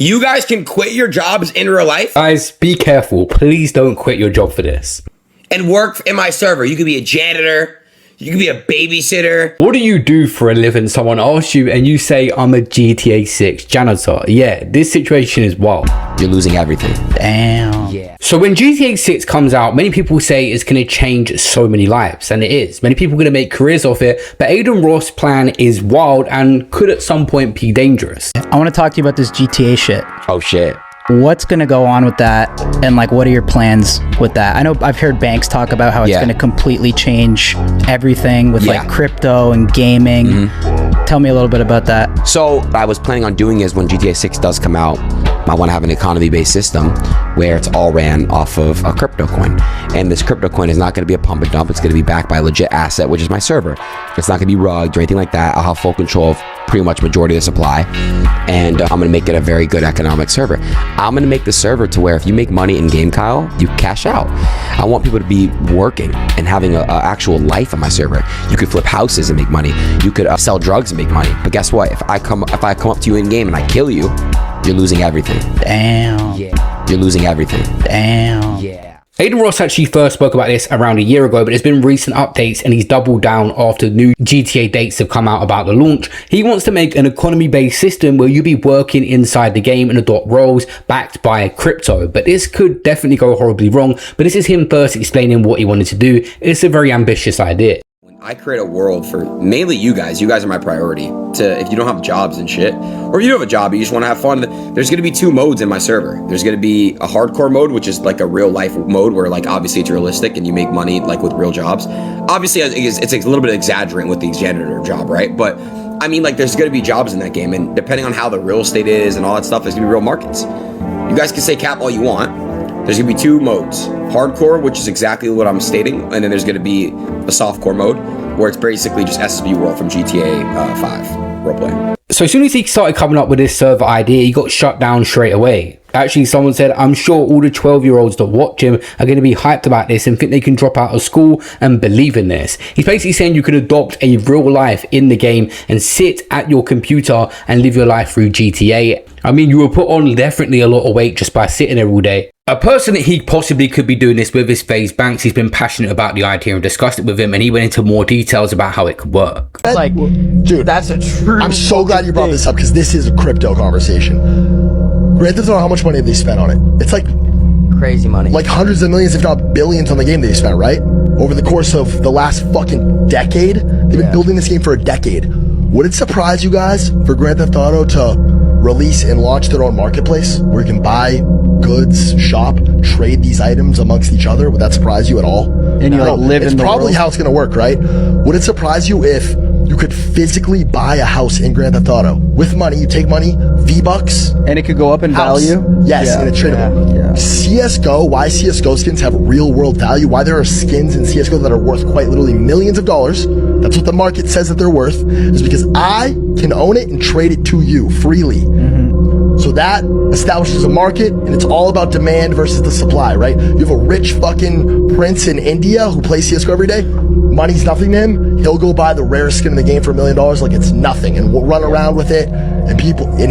You guys can quit your jobs in real life. Guys, be careful. Please don't quit your job for this. And work in my server. You could be a janitor. You could be a babysitter. What do you do for a living? Someone asks you and you say, I'm a GTA 6 janitor. Yeah, this situation is wild. You're losing everything. Damn. Yeah. So when GTA 6 comes out, many people say it's going to change so many lives, and it is. Many people are going to make careers off it, but Adin Ross' plan is wild and could at some point be dangerous. I want to talk to you about this GTA shit. Oh shit. What's going to go on with that, and like what are your plans with that? I know I've heard Banks talk about how it's going to completely change everything with like crypto and gaming. Tell me a little bit about that. So what I was planning on doing is when GTA 6 does come out, I want to have an economy-based system where it's all ran off of a crypto coin. And this crypto coin is not going to be a pump and dump. It's going to be backed by a legit asset, which is my server. It's not going to be rugged or anything like that. I'll have full control of pretty much majority of the supply. And I'm going to make it a very good economic server. I'm going to make the server to where if you make money in game, Kyle, you cash out. I want people to be working and having an actual life on my server. You could flip houses and make money. You could sell drugs and make money. But guess what? If I come up to you in game and I kill you, you're losing everything. Damn. Yeah. You're losing everything. Damn. Yeah. Adin Ross actually first spoke about this around a year ago, but there's been recent updates and he's doubled down after new GTA dates have come out about the launch. He wants to make an economy-based system where you'll be working inside the game and adopt roles backed by crypto. But this could definitely go horribly wrong. But this is him first explaining what he wanted to do. It's a very ambitious idea. I create a world for mainly you guys are my priority. If you don't have jobs and shit, or if you do have a job, you just want to have fun, there's going to be 2 modes in my server. There's going to be a hardcore mode, which is like a real life mode where like obviously it's realistic and you make money like with real jobs. Obviously it's a little bit exaggerating with the janitor job, right? But I mean, like there's going to be jobs in that game, and depending on how the real estate is and all that stuff, there's going to be real markets. You guys can say cap all you want. There's gonna be 2 modes. Hardcore, which is exactly what I'm stating, and then there's gonna be a softcore mode, where it's basically just SSB World from GTA 5 roleplay. So as soon as he started coming up with this server idea, he got shut down straight away. Actually, someone said, I'm sure all the 12-year-olds that watch him are going to be hyped about this and think they can drop out of school and believe in this. He's basically saying you can adopt a real life in the game and sit at your computer and live your life through GTA. I mean, you will put on definitely a lot of weight just by sitting there all day. A person that he possibly could be doing this with is FaZe Banks. He's been passionate about the idea and discussed it with him, and he went into more details about how it could work. Like, dude, that's a true. I'm so glad you brought this up because this is a crypto conversation. Grand Theft Auto, how much money have they spent on it? It's like crazy money. Like hundreds of millions, if not billions, on the game they spent, right? Over the course of the last fucking decade, they've been building this game for a decade. Would it surprise you guys for Grand Theft Auto to release and launch their own marketplace where you can buy goods, shop, trade these items amongst each other? Would that surprise you at all? And you like live in the world? It's probably how it's going to work, right? Would it surprise you if you could physically buy a house in Grand Theft Auto with money? You take money, V-Bucks, and it could go up in value. Yes, and it's tradable. CSGO, why CSGO skins have real world value, why there are skins in CSGO that are worth quite literally millions of dollars, that's what the market says that they're worth, is because I can own it and trade it to you freely. So that establishes a market, and it's all about demand versus the supply, right? You have a rich fucking prince in India who plays CSGO every day. Money's nothing to him. He'll go buy the rarest skin in the game for $1 million like it's nothing, and we'll run around with it, and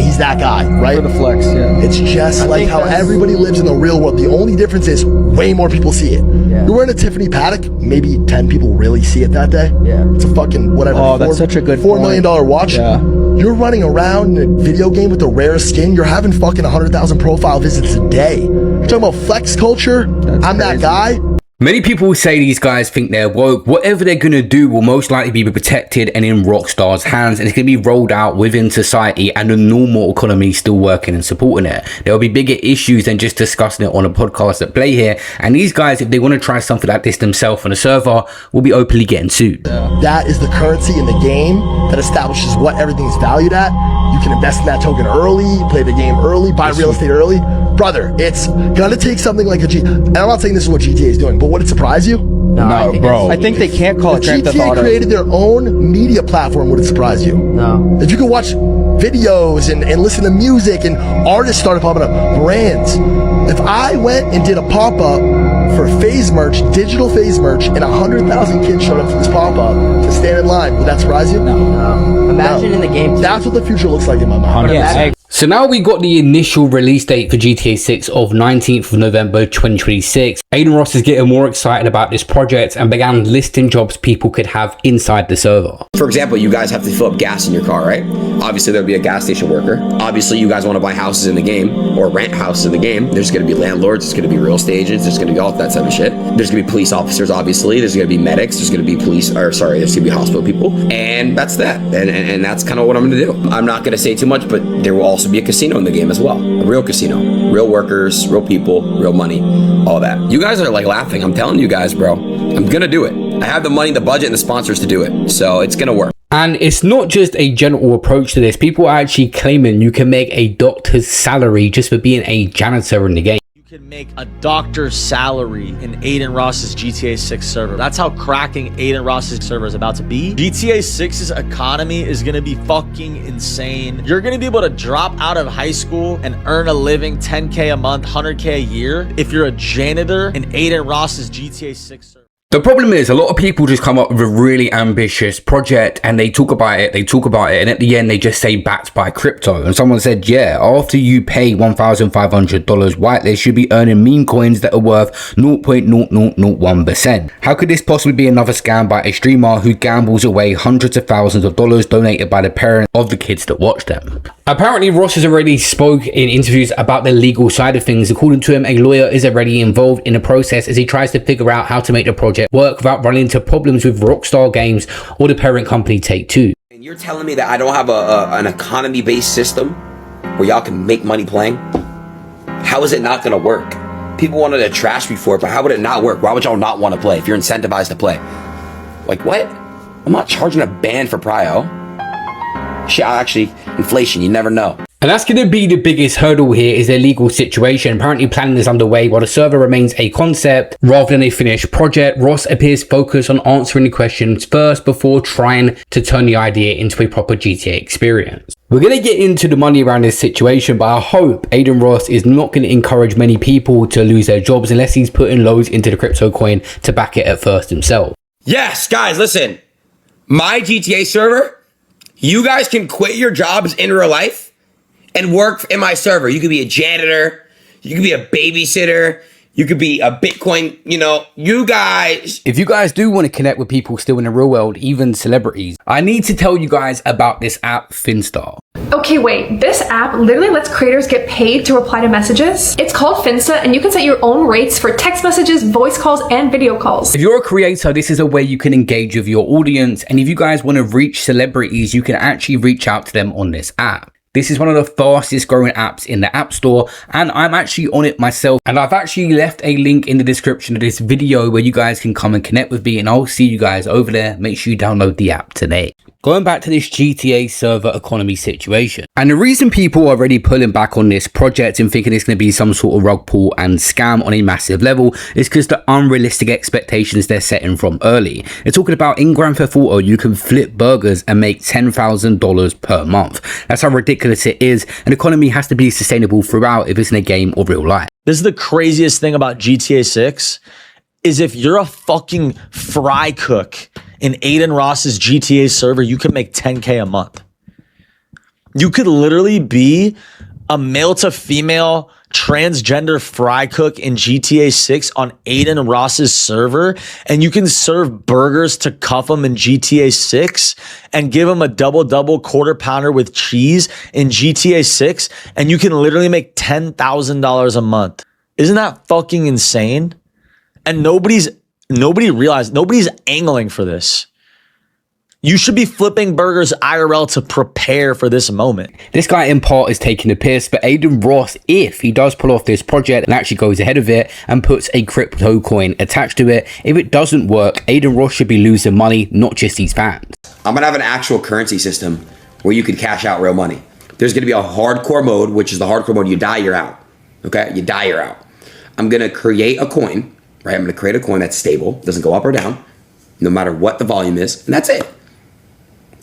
he's that guy, right? For the flex, yeah. It's just like how everybody lives in the real world. The only difference is way more people see it. You're wearing a Tiffany Paddock, maybe 10 people really see it that day. It's a fucking whatever. Oh, that's such a good $4 million watch. You're running around in a video game with the rarest skin. You're having fucking 100,000 profile visits a day. You're talking about flex culture. I'm that guy. Many people say these guys think they're woke. Whatever they're going to do will most likely be protected and in Rockstar's hands, and it's going to be rolled out within society and the normal economy still working and supporting it. There will be bigger issues than just discussing it on a podcast at Play here, and these guys, if they want to try something like this themselves on a server, will be openly getting sued. That is the currency in the game that establishes what everything's valued at. You can invest in that token early, play the game early, buy real estate early. Brother, it's gonna take something like a and I'm not saying this is what GTA is doing, but would it surprise you? No, bro. I think they can't call it Grand Theft Auto. GTA created their own media platform, would it surprise you? No. If you could watch videos and listen to music and artists started popping up, brands. If I went and did a pop-up for FaZe merch, digital FaZe merch, and 100,000 kids showed up to this pop-up to stand in line, would that surprise you? No. Imagine in the game. That's what the future looks like in my mind. Yeah, So now we got the initial release date for GTA 6 of 19th of November 2026. Adin Ross is getting more excited about this project and began listing jobs people could have inside the server. For example, you guys have to fill up gas in your car, right? Obviously, there'll be a gas station worker. Obviously, you guys want to buy houses in the game or rent houses in the game. There's going to be landlords. There's going to be real estate agents. There's going to be all that type of shit. There's going to be police officers, obviously. There's going to be medics. There's going to be there's going to be hospital people. And that's that. And that's kind of what I'm going to do. I'm not going to say too much, but there will also be a casino in the game as well. A real casino. Real workers, real people, real money, all that. You guys are like laughing. I'm telling you guys, bro. I'm going to do it. I have the money, the budget, and the sponsors to do it. So it's going to work. And it's not just a general approach to this. People are actually claiming you can make a doctor's salary just for being a janitor in the game. You can make a doctor's salary in Adin Ross's GTA 6 server. That's how cracking Adin Ross's server is about to be. GTA 6's economy is going to be fucking insane. You're going to be able to drop out of high school and earn a living 10K a month, 100K a year if you're a janitor in Adin Ross's GTA 6 server. The problem is a lot of people just come up with a really ambitious project and they talk about it, and at the end they just say backed by crypto. And someone said, yeah, after you pay $1,500 whitelist, you'll be earning meme coins that are worth 0.0001%. How could this possibly be another scam by a streamer who gambles away hundreds of thousands of dollars donated by the parents of the kids that watch them? Apparently, Ross has already spoke in interviews about the legal side of things. According to him, a lawyer is already involved in the process as he tries to figure out how to make the project work without running into problems with Rockstar Games or the parent company Take-Two. And you're telling me that I don't have an economy-based system where y'all can make money playing? How is it not going to work? People wanted to trash me for it, but how would it not work? Why would y'all not want to play if you're incentivized to play? Like, what? I'm not charging a band for Prio. Shit, actually, inflation, you never know. And that's going to be the biggest hurdle here is their legal situation. Apparently planning is underway while the server remains a concept rather than a finished project. Ross appears focused on answering the questions first before trying to turn the idea into a proper GTA experience. We're going to get into the money around this situation, but I hope Adin Ross is not going to encourage many people to lose their jobs unless he's putting loads into the crypto coin to back it at first himself. Yes, guys, listen. My GTA server, you guys can quit your jobs in real life and work in my server. You could be a janitor, you could be a babysitter, you could be a Bitcoin, you guys. If you guys do want to connect with people still in the real world, even celebrities, I need to tell you guys about this app, Finsta. Okay, wait, this app literally lets creators get paid to reply to messages. It's called Finsta, and you can set your own rates for text messages, voice calls, and video calls. If you're a creator, this is a way you can engage with your audience, and if you guys want to reach celebrities, you can actually reach out to them on this app. This is one of the fastest growing apps in the App Store, and I'm actually on it myself, and I've actually left a link in the description of this video where you guys can come and connect with me, and I'll see you guys over there. Make sure you download the app today. Going back to this GTA server economy situation, and the reason people are already pulling back on this project and thinking it's going to be some sort of rug pull and scam on a massive level is because the unrealistic expectations they're setting from early. They're talking about in Grand Theft Auto you can flip burgers and make $10,000 per month. That's how ridiculous it is. An economy has to be sustainable throughout if it's in a game or real life. This is the craziest thing about GTA 6 is if you're a fucking fry cook in Adin Ross's GTA server, you can make 10K a month. You could literally be a male to female transgender fry cook in GTA 6 on Adin Ross's server, and you can serve burgers to cuff them in GTA 6 and give them a double quarter pounder with cheese in GTA 6, and you can literally make $10,000 a month. Isn't that fucking insane? And nobody's angling for this. You should be flipping burgers IRL to prepare for this moment. This guy in part is taking the piss, but Adin Ross, if he does pull off this project and actually goes ahead of it and puts a crypto coin attached to it, if it doesn't work, Adin Ross should be losing money, not just his fans. I'm gonna have an actual currency system where you can cash out real money. There's gonna be a hardcore mode, which is the hardcore mode, you die, you're out. Okay, you die, you're out. I'm gonna create a coin, right? I'm gonna create a coin that's stable, doesn't go up or down, no matter what the volume is, and that's it.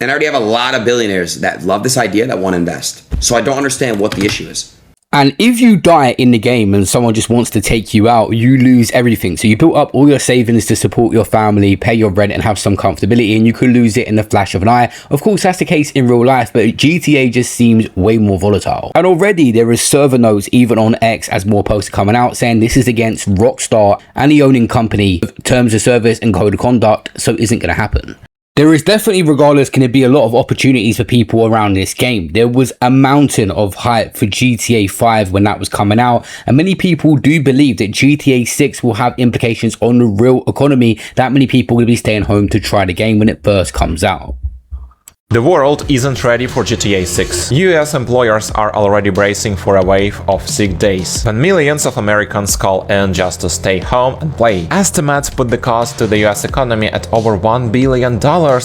And I already have a lot of billionaires that love this idea that want to invest. So I don't understand what the issue is. And if you die in the game and someone just wants to take you out, you lose everything. So you built up all your savings to support your family, pay your rent and have some comfortability, and you could lose it in the flash of an eye. Of course, that's the case in real life, but GTA just seems way more volatile. And already there is server notes even on X as more posts are coming out saying this is against Rockstar and the owning company terms of service and code of conduct, so it isn't going to happen. There is definitely, regardless, going to be a lot of opportunities for people around this game. There was a mountain of hype for GTA 5 when that was coming out, and many people do believe that GTA 6 will have implications on the real economy. That many people will be staying home to try the game when it first comes out. The world isn't ready for GTA 6. US employers are already bracing for a wave of sick days, when millions of Americans call in just to stay home and play. Estimates put the cost to the US economy at over $1 billion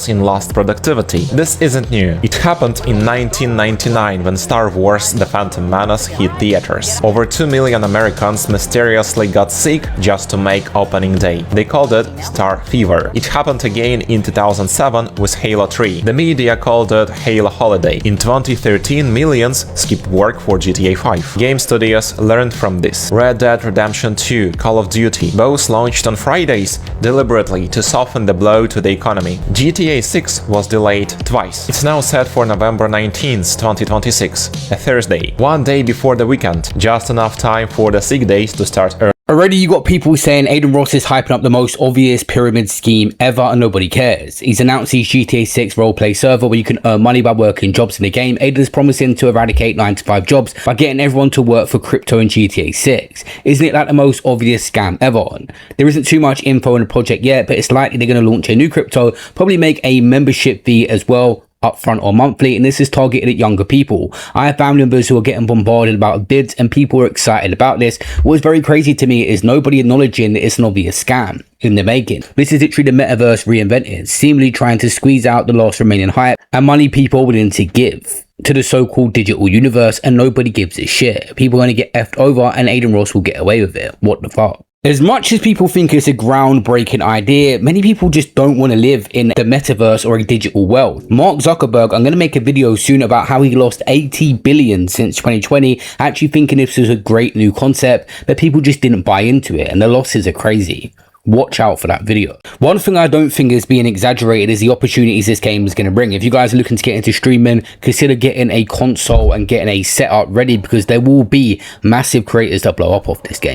in lost productivity. This isn't new. It happened in 1999 when Star Wars: The Phantom Menace hit theaters. Over 2 million Americans mysteriously got sick just to make opening day. They called it Star Fever. It happened again in 2007 with Halo 3. The media called it Halo Holiday. In 2013, millions skipped work for GTA 5. Game studios learned from this. Red Dead Redemption 2, Call of Duty, both launched on Fridays, deliberately to soften the blow to the economy. GTA 6 was delayed twice. It's now set for November 19th, 2026, a Thursday, one day before the weekend, just enough time for the sick days to start early. Already you got people saying Adin Ross is hyping up the most obvious pyramid scheme ever and nobody cares. He's announced his GTA 6 roleplay server where you can earn money by working jobs in the game. Adin is promising to eradicate 9-to-5 jobs by getting everyone to work for crypto in GTA 6. Isn't it like the most obvious scam ever? There isn't too much info on the project yet, but it's likely they're going to launch a new crypto, probably make a membership fee as well, upfront or monthly, and this is targeted at younger people. I have family members who are getting bombarded about bids and people are excited about this. What's very crazy to me is nobody acknowledging that it's an obvious scam in the making. This is literally the metaverse reinvented, seemingly trying to squeeze out the last remaining hype and money people are willing to give to the so-called digital universe, and nobody gives a shit. People are going to get effed over and Adin Ross will get away with it. What the fuck? As much as people think it's a groundbreaking idea, many people just don't want to live in the metaverse or a digital world. Mark Zuckerberg, I'm going to make a video soon about how he lost 80 billion since 2020, actually thinking this was a great new concept, but people just didn't buy into it and the losses are crazy. Watch out for that video. One thing I don't think is being exaggerated is the opportunities this game is going to bring. If you guys are looking to get into streaming, consider getting a console and getting a setup ready because there will be massive creators that blow up off this game.